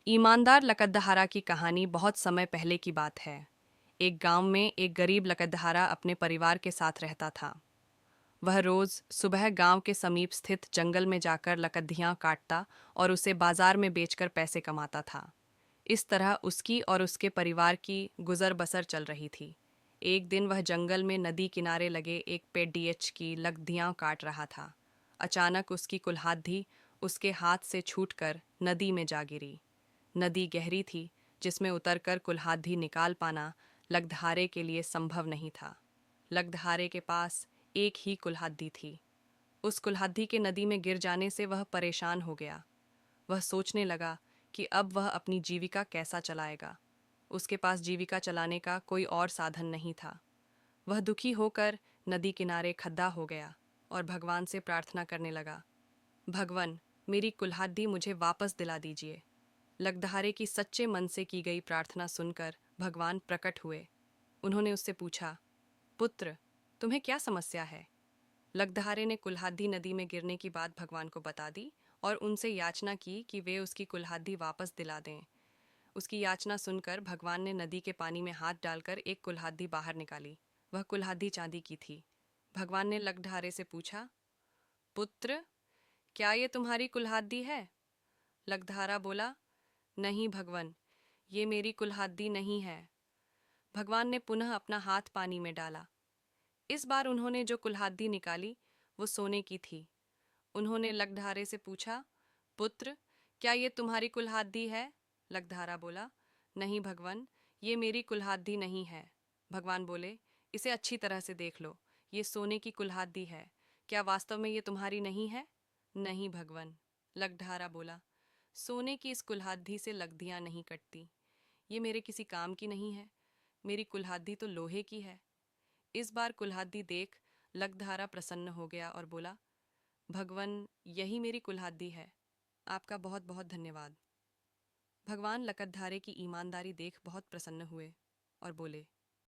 ईमानदार लकड़हारा की कहानी बहुत समय पहले की बात है। एक गांव में एक गरीब लकड़हारा अपने परिवार के साथ रहता था। वह रोज सुबह गांव के समीप स्थित जंगल में जाकर लकड़ियां काटता और उसे बाजार में बेचकर पैसे कमाता था। इस तरह उसकी और उसके परिवार की गुजर बसर चल रही थी। एक दिन वह जंगल में नदी किनारे लगे एक पेड़ डीएच की लकड़ियां काट रहा था। अचानक उसकी कुल्हाड़ी उसके हाथ से छूटकर नदी में जा गिरी। नदी गहरी थी, जिसमें उतरकर कुल्हाड़ी निकाल पाना लकड़हारे के लिए संभव नहीं था। लकड़हारे के पास एक ही कुल्हाड़ी थी। उस कुल्हाड़ी के नदी में गिर जाने से वह परेशान हो गया। वह सोचने लगा कि अब वह अपनी जीविका कैसा चलाएगा। उसके पास जीविका चलाने का कोई और साधन नहीं था। वह दुखी होकर नदी किनारे खड्डा हो गया और भगवान से प्रार्थना करने लगा, भगवान, मेरी कुल्हाड़ी मुझे वापस दिला दीजिए। लकड़हारे की सच्चे मन से की गई प्रार्थना सुनकर भगवान प्रकट हुए। उन्होंने उससे पूछा, पुत्र, तुम्हें क्या समस्या है? लकड़हारे ने कुल्हाड़ी नदी में गिरने की बात भगवान को बता दी और उनसे याचना की कि वे उसकी कुल्हाड़ी वापस दिला दें। उसकी याचना सुनकर भगवान ने नदी के पानी में हाथ डालकर एक कुल्हाड़ी बाहर निकाली। वह कुल्हाड़ी चांदी की थी। भगवान ने लकड़हारे से पूछा, पुत्र, क्या ये तुम्हारी कुल्हाड़ी है? लकड़हारा बोला, नहीं भगवान, ये मेरी कुल्हाड़ी नहीं है। भगवान ने पुनः अपना हाथ पानी में डाला। इस बार उन्होंने जो कुल्हाड़ी निकाली वो सोने की थी। उन्होंने लकड़हारे से पूछा, पुत्र, क्या ये तुम्हारी कुल्हाड़ी है? लकड़हारा बोला, नहीं भगवान, ये मेरी कुल्हाड़ी नहीं है। भगवान बोले, इसे अच्छी तरह से देख लो, ये सोने की कुल्हाड़ी है। क्या वास्तव में ये तुम्हारी नहीं है? नहीं भगवान, लकड़हारा बोला, सोने की इस कुल्हाड़ी से लकड़ियां नहीं कटती। ये मेरे किसी काम की नहीं है। मेरी कुल्हाड़ी तो लोहे की है। इस बार कुल्हाड़ी देख लकड़हारा प्रसन्न हो गया और बोला, भगवान, यही मेरी कुल्हाड़ी है। आपका बहुत बहुत धन्यवाद। भगवान लकड़हारे की ईमानदारी देख बहुत प्रसन्न हुए और बोले,